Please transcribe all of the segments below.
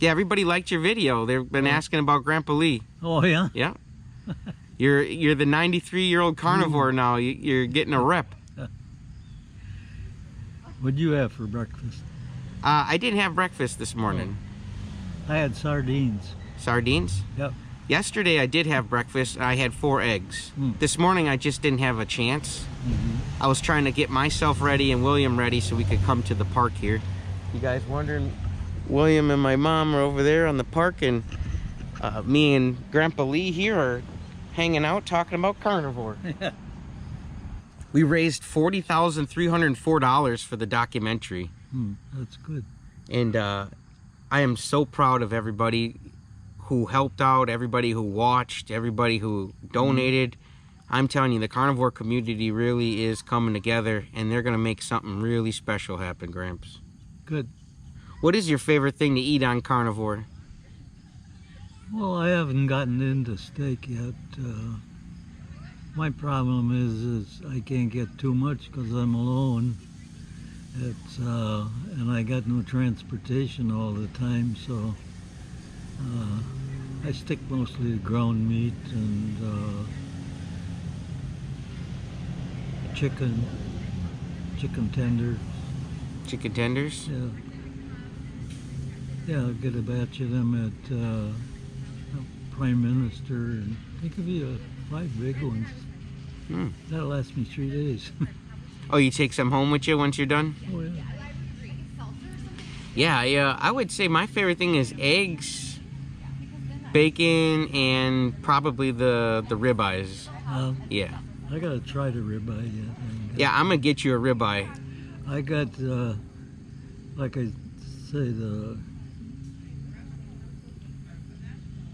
Yeah, everybody liked your video. They've been asking about Grandpa Lee. Oh, yeah? Yeah. You're the 93-year-old carnivore now. You're getting a rep. What'd you have for breakfast? I didn't have breakfast this morning. I had sardines. Sardines? Yep. Yesterday I did have breakfast. I had 4 eggs. This morning I just didn't have a chance. I was trying to get myself ready and William ready so we could come to the park here. You guys wondering, William and my mom are over there on the park, and me and Grandpa Lee here are hanging out talking about carnivore. We raised $40,304 for the documentary. That's good. And I am so proud of everybody who helped out, everybody who watched, everybody who donated. I'm telling you, the carnivore community really is coming together, and they're going to make something really special happen, Gramps. Good. What is your favorite thing to eat on carnivore? Well, I haven't gotten into steak yet. My problem is I can't get too much because I'm alone. And I got no transportation all the time, so I stick mostly to ground meat and chicken tenders. Chicken tenders? Yeah. Yeah, I'll get a batch of them at Prime Minister, and they give you 5 big ones. That'll last me 3 days. Oh, you take some home with you once you're done? Oh, Yeah, yeah. I would say my favorite thing is eggs, bacon, and probably the ribeyes. Yeah. I gotta try the ribeye yet. Yeah, I'm gonna get you a ribeye. I got, like I say, the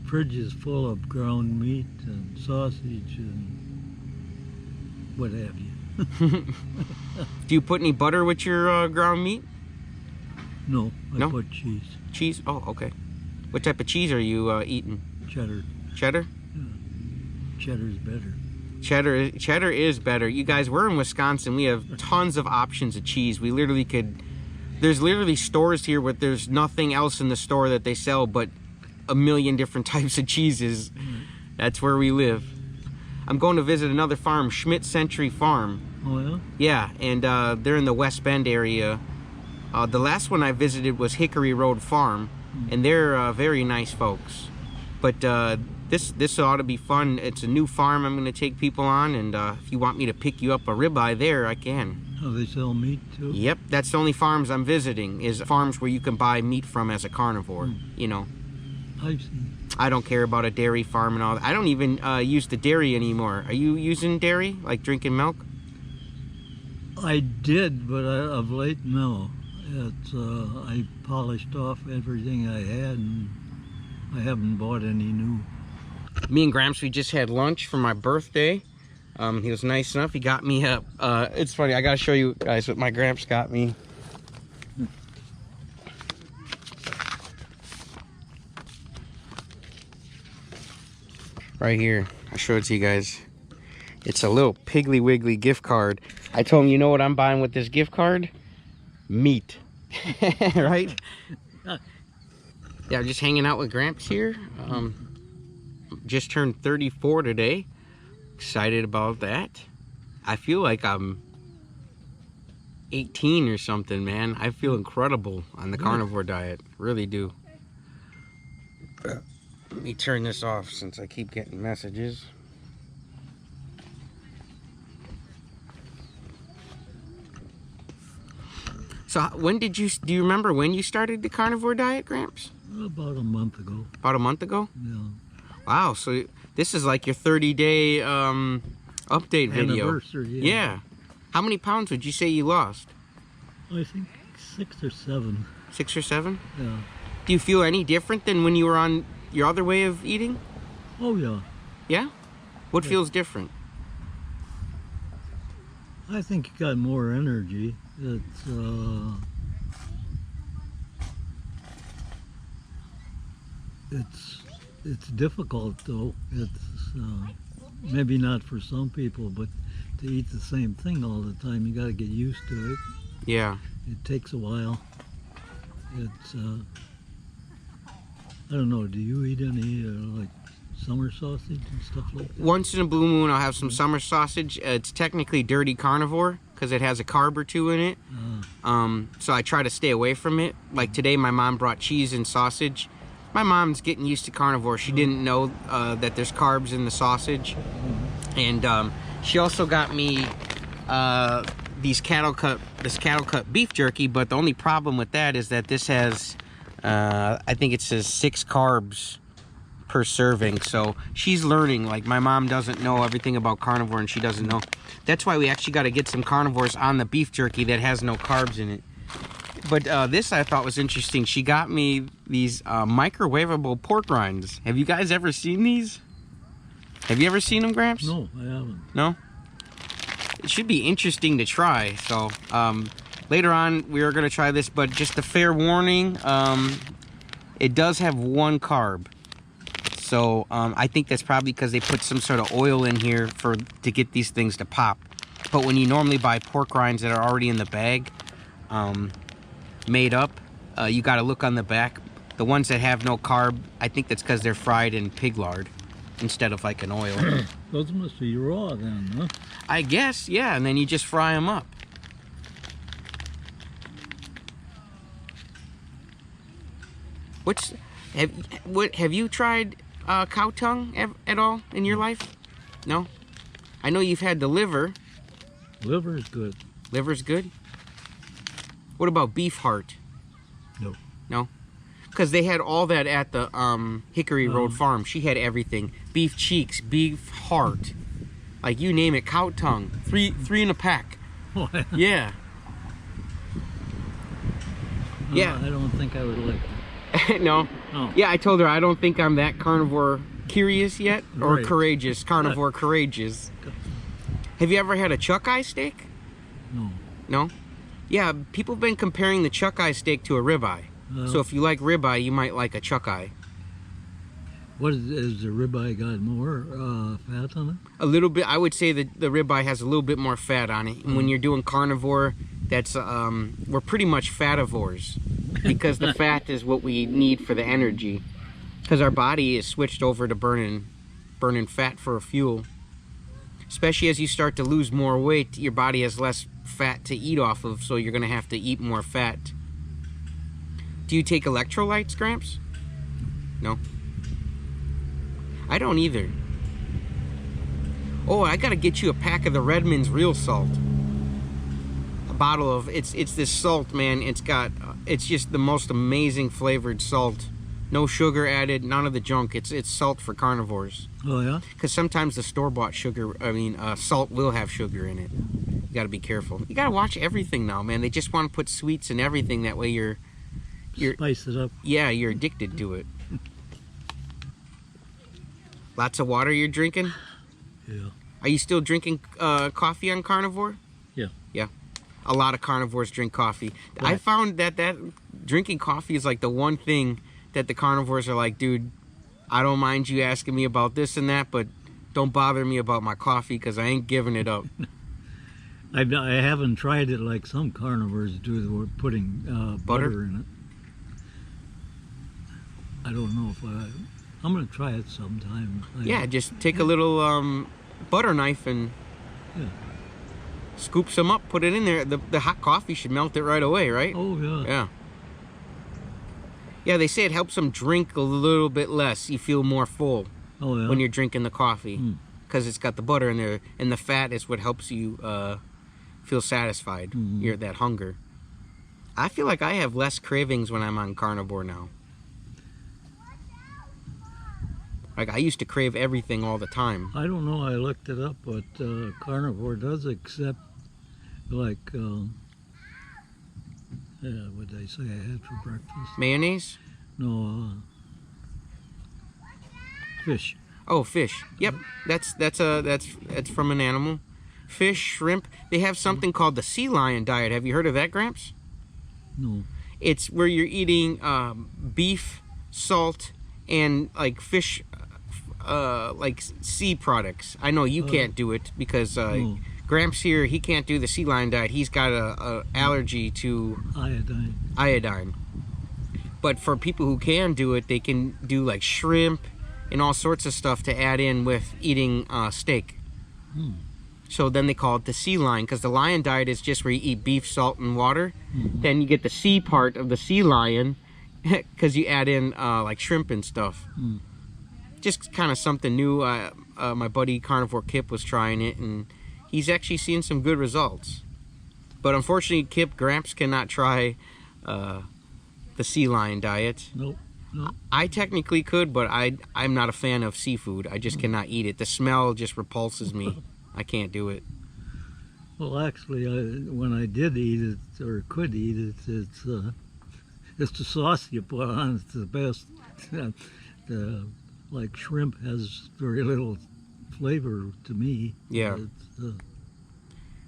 fridge is full of ground meat and sausage and what have you. Do you put any butter with your ground meat? No, I put cheese. Cheese? Oh, okay. What type of cheese are you eating? Cheddar. Cheddar? Yeah. Cheddar's better. Cheddar is better. You guys, we're in Wisconsin. We have tons of options of cheese. We literally could... There's literally stores here where there's nothing else in the store that they sell but a million different types of cheeses. That's where we live. I'm going to visit another farm, Schmidt Century Farm. Oh, yeah? Yeah, and they're in the West Bend area. The last one I visited was Hickory Road Farm, and they're very nice folks. But this ought to be fun. It's a new farm I'm going to take people on, and if you want me to pick you up a ribeye there, I can. Oh, they sell meat too? Yep, that's the only farms I'm visiting, is farms where you can buy meat from as a carnivore, you know. I see. I don't care about a dairy farm and all that. I don't even use the dairy anymore. Are you using dairy, like drinking milk? I did, but of late, no. I polished off everything I had, and I haven't bought any new. Me and Gramps, we just had lunch for my birthday. He was nice enough. He got me a... it's funny, I gotta show you guys what my Gramps got me. Right here, I'll show it to you guys. It's a little Piggly Wiggly gift card. I told him, you know what I'm buying with this gift card? Meat. Right? Yeah, I'm just hanging out with Gramps here. Just turned 34 today. Excited about that. I feel like I'm 18 or something, man. I feel incredible on the carnivore diet. Really do. Let me turn this off since I keep getting messages. So when did you, do you remember when you started the carnivore diet, Gramps? About a month ago. About a month ago? Yeah. Wow, so this is like your 30-day update video. Anniversary, yeah. Yeah. How many pounds would you say you lost? I think 6 or 7. 6 or 7? Yeah. Do you feel any different than when you were on your other way of eating? Oh, yeah. Yeah? What feels different? I think you got more energy. It's difficult though. It's maybe not for some people, but to eat the same thing all the time, you got to get used to it. Yeah. It takes a while. I don't know. Do you eat any like summer sausage and stuff like that? Once in a blue moon, I'll have some summer sausage. It's technically dirty carnivore because it has a carb or two in it. So I try to stay away from it. Like today, my mom brought cheese and sausage. My mom's getting used to carnivore. She didn't know that there's carbs in the sausage. And she also got me this cattle cut beef jerky, but the only problem with that is that this has I think it says 6 carbs per serving. So she's learning. Like my mom doesn't know everything about carnivore, and she doesn't know. That's why we actually got to get some carnivores on the beef jerky that has no carbs in it. But this I thought was interesting. She got me these microwavable pork rinds. Have you guys ever seen these? Have you ever seen them, Gramps? No, I haven't. No? It should be interesting to try. So later on we are going to try this, but just a fair warning, it does have 1 carb. So I think that's probably because they put some sort of oil in here to get these things to pop. But when you normally buy pork rinds that are already in the bag, made up, you got to look on the back. The ones that have no carb, I think that's because they're fried in pig lard instead of like an oil. Those must be raw then, huh? I guess, yeah, and then you just fry them up. Have you tried cow tongue at all in your life? No? I know you've had the liver. Liver's good. Liver's good? What about beef heart? No. No? Because they had all that at the Hickory Road Farm. She had everything. Beef cheeks, beef heart. Like you name it, cow tongue. Three in a pack. Yeah. Yeah. I don't think I would like that. No? Oh. Yeah, I told her I don't think I'm that carnivore curious yet. Or Right. courageous. Carnivore courageous. Have you ever had a chuck eye steak? No. No? Yeah, people have been comparing the chuck eye steak to a ribeye. So if you like ribeye, you might like a chuck eye. What is the ribeye got more fat on it? A little bit. I would say that the ribeye has a little bit more fat on it. And when you're doing carnivore, that's we're pretty much fativores because the fat is what we need for the energy. Because our body is switched over to burning fat for a fuel. Especially as you start to lose more weight, your body has less fat to eat off of, so you're going to have to eat more fat. Do you take electrolytes, Gramps? No? I don't either. Oh, I got to get you a pack of the Redmond's real salt. A bottle of, it's this salt, man. It's just the most amazing flavored salt. No sugar added, none of the junk. It's salt for carnivores. Oh, yeah? Because sometimes the store-bought salt will have sugar in it. You got to be careful. You got to watch everything now, man. They just want to put sweets in everything. That way you're Spice it up. yeah, you're addicted to it. Lots of water you're drinking? Yeah. Are you still drinking coffee on carnivore? Yeah. Yeah. A lot of carnivores drink coffee. Right. I found that drinking coffee is like the one thing that the carnivores are like, dude, I don't mind you asking me about this and that, but don't bother me about my coffee because I ain't giving it up. I haven't tried it like some carnivores do, putting butter in it. I don't know if I'm going to try it sometime. Yeah, just take a little butter knife and scoop some up, put it in there. The hot coffee should melt it right away, right? Oh, yeah. Yeah. Yeah, they say it helps them drink a little bit less. You feel more full when you're drinking the coffee because it's got the butter in there, and the fat is what helps you feel satisfied. You're that hunger. I feel like I have less cravings when I'm on carnivore now. Like I used to crave everything all the time. I don't know. I looked it up, but carnivore does accept like what did I say I had for breakfast? Mayonnaise? No, fish. Oh, fish. Yep, that's from an animal. Fish, shrimp. They have something called the sea lion diet. Have you heard of that, Gramps? No. It's where you're eating beef, salt, and like fish, like sea products. I know you can't do it because Gramps here, he can't do the sea lion diet. He's got a allergy to Iodine. But for people who can do it, they can do like shrimp and all sorts of stuff to add in with eating steak. So then they call it the sea lion, because the lion diet is just where you eat beef, salt, and water. Then you get the sea part of the sea lion, because you add in like shrimp and stuff. Just kind of something new. My buddy Carnivore Kip was trying it, and he's actually seeing some good results. But unfortunately, Kip Gramps cannot try the sea lion diet. Nope. I technically could, but I'm not a fan of seafood. I just cannot eat it. The smell just repulses me. I can't do it. Well, actually, when I did eat it, or could eat it, it's the sauce you put on. It's the best. Like shrimp has very little flavor to me. Yeah.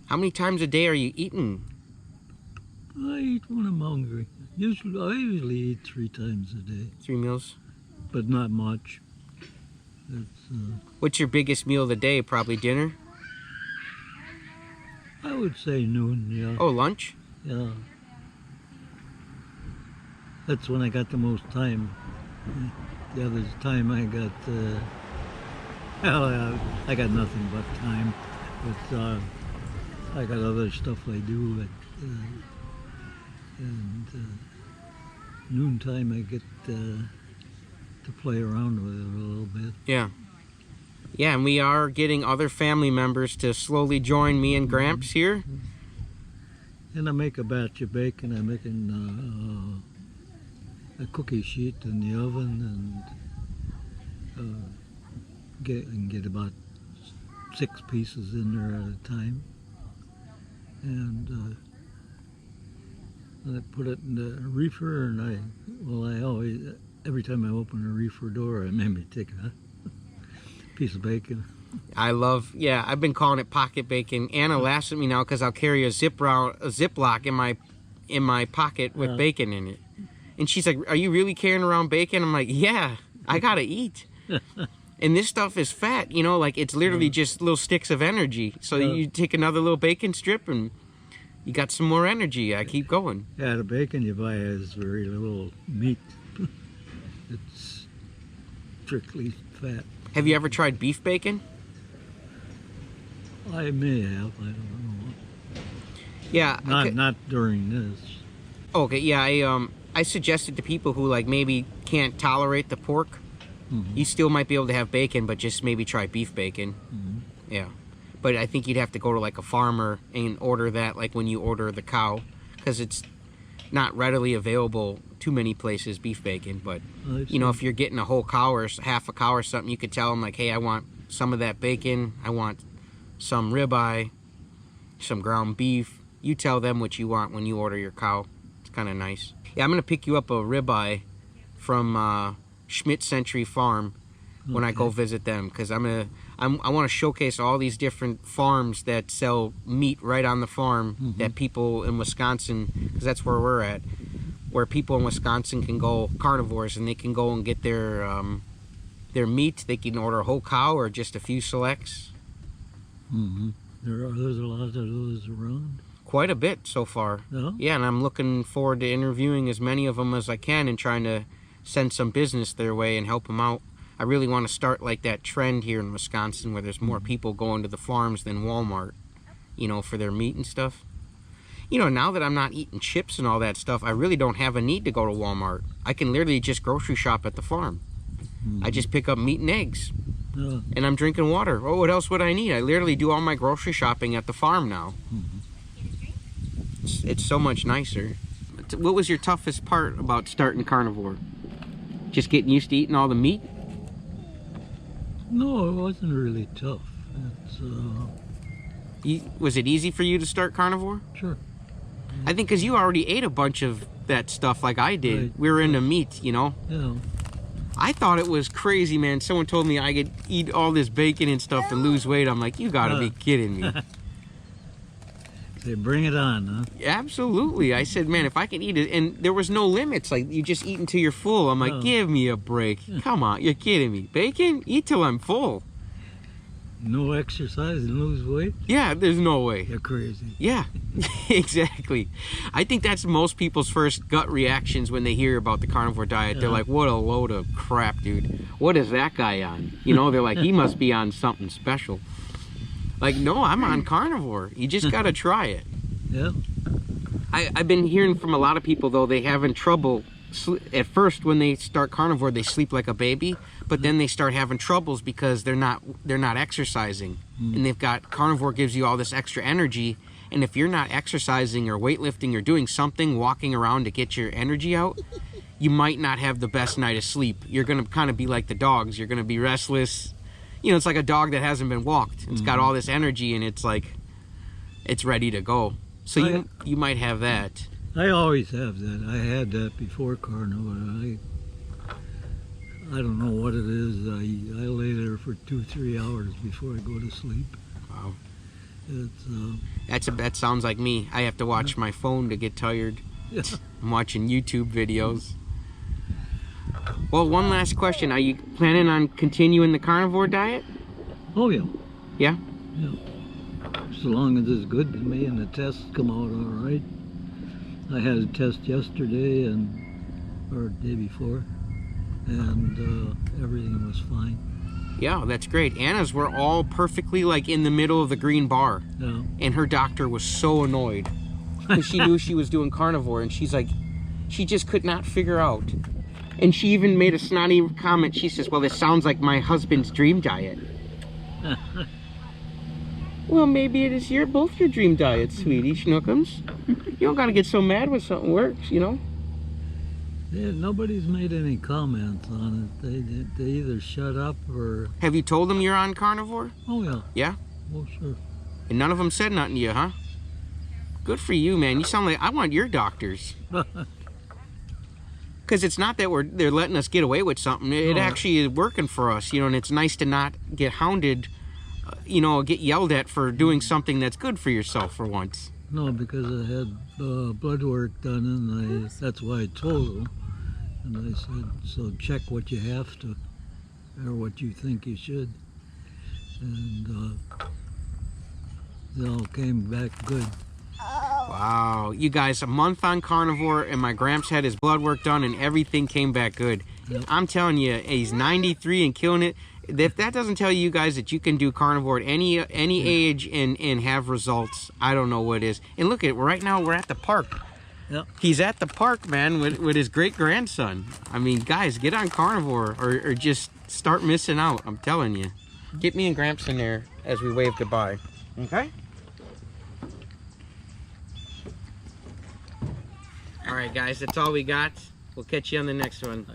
How many times a day are you eating? I eat when I'm hungry. I usually eat 3 times a day. 3 meals? But not much. What's your biggest meal of the day? Probably dinner? I would say noon, yeah. Oh, lunch? Yeah. That's when I got the most time. The other time I got, I got nothing but time. But I got other stuff I do. And noontime I get to play around with it a little bit. Yeah. Yeah, and we are getting other family members to slowly join me and Gramps here. And I make a batch of bacon. I'm making a cookie sheet in the oven, and get about 6 pieces in there at a time. And I put it in the reefer, and I always, every time I open a reefer door, I maybe take a piece of bacon. I've been calling it pocket bacon. Anna laughs at me now because I'll carry a Ziploc in my pocket with bacon in it. And she's like, "Are you really carrying around bacon?" I'm like, "Yeah, I gotta eat." And this stuff is fat, you know, like it's literally just little sticks of energy. So you take another little bacon strip and you got some more energy. I keep going. Yeah, the bacon you buy has very little meat. It's strictly fat. Have you ever tried beef bacon? I may have. I don't know. Yeah. Not during this. Okay. Yeah. I suggested to people who like maybe can't tolerate the pork. You still might be able to have bacon, but just maybe try beef bacon. Yeah. But I think you'd have to go to like a farmer and order that, like when you order the cow, because it's not readily available too many places, beef bacon. But you know, if you're getting a whole cow or half a cow or something, you could tell them like, "Hey, I want some of that bacon. I want some ribeye, some ground beef." You tell them what you want when you order your cow. It's kind of nice. Yeah, I'm gonna pick you up a ribeye from Schmidt Century Farm when I go visit them, because I want to showcase all these different farms that sell meat right on the farm that people in Wisconsin, because that's where we're at, where people in Wisconsin can go, carnivores, and they can go and get their meat. They can order a whole cow or just a few selects. There's a lot of those around. Quite a bit so far. Yeah, and I'm looking forward to interviewing as many of them as I can and trying to send some business their way and help them out. I really want to start like that trend here in Wisconsin where there's more people going to the farms than Walmart, you know, for their meat and stuff. You know, now that I'm not eating chips and all that stuff, I really don't have a need to go to Walmart. I can literally just grocery shop at the farm. I just pick up meat and eggs. And I'm drinking water. Oh, what else would I need? I literally do all my grocery shopping at the farm now. It's so much nicer. What was your toughest part about starting carnivore? Just getting used to eating all the meat? No, it wasn't really tough. Was it easy for you to start carnivore? Sure. I think because you already ate a bunch of that stuff like I did. Right. We were into meat, you know? Yeah. I thought it was crazy, man. Someone told me I could eat all this bacon and stuff and lose weight. I'm like, you gotta be kidding me. They bring it on, huh? Absolutely. I said, man, if I can eat it, and there was no limits. Like, you just eat until you're full. I'm like, give me a break. Come on, you're kidding me. Bacon? Eat till I'm full. No exercise and lose weight? Yeah, there's no way. You're crazy. Yeah, exactly. I think that's most people's first gut reactions when they hear about the carnivore diet. They're like, what a load of crap, dude. What is that guy on? You know, they're like, he must be on something special. Like, no, I'm on carnivore. You just got to try it. Yeah. I've been hearing from a lot of people, though, they having trouble. At first, when they start carnivore, they sleep like a baby, but then they start having troubles because they're not exercising, and they've got carnivore gives you all this extra energy, and if you're not exercising or weightlifting or doing something, walking around to get your energy out, you might not have the best night of sleep. You're gonna kind of be like the dogs. You're gonna be restless. You know, it's like a dog that hasn't been walked. It's got all this energy, and it's like it's ready to go. So you might have that. I always have that. I had that before carnivore. I don't know what it is. I lay there for 2-3 hours before I go to sleep. Wow. It's That sounds like me. I have to watch my phone to get tired. yeah. I'm watching YouTube videos. Well, one last question. Are you planning on continuing the carnivore diet? Oh yeah. Yeah? Yeah. As long as it's good to me and the tests come out all right. I had a test yesterday or the day before, and everything was fine. Yeah, that's great. Anna's were all perfectly like in the middle of the green bar. Yeah. And her doctor was so annoyed because she knew she was doing carnivore, and she's like, she just could not figure out. And she even made a snotty comment. She says, well, this sounds like my husband's dream diet. Well, maybe it is both your dream diets, sweetie schnookums. You don't gotta get so mad when something works, you know? Yeah, nobody's made any comments on it. They either shut up or... Have you told them you're on carnivore? Oh yeah. Yeah? Oh sure. And none of them said nothing to you, huh? Good for you, man. You sound like I want your doctors. Because it's not that they're letting us get away with something. It actually is working for us, you know, and it's nice to not get hounded, you know, get yelled at for doing something that's good for yourself for once. No, because I had blood work done, and that's why I told them. And I said, so check what you have to, or what you think you should. And they all came back good. Wow. You guys, a month on carnivore, and my Gramps had his blood work done, and everything came back good. Yep. I'm telling you, he's 93 and killing it. If that doesn't tell you guys that you can do carnivore at any age and have results, I don't know what is. And look at it, right now we're at the park. Yep. He's at the park, man, with his great-grandson. I mean, guys, get on carnivore or just start missing out, I'm telling you. Get me and Gramps in there as we wave goodbye. Okay? All right, guys, that's all we got. We'll catch you on the next one.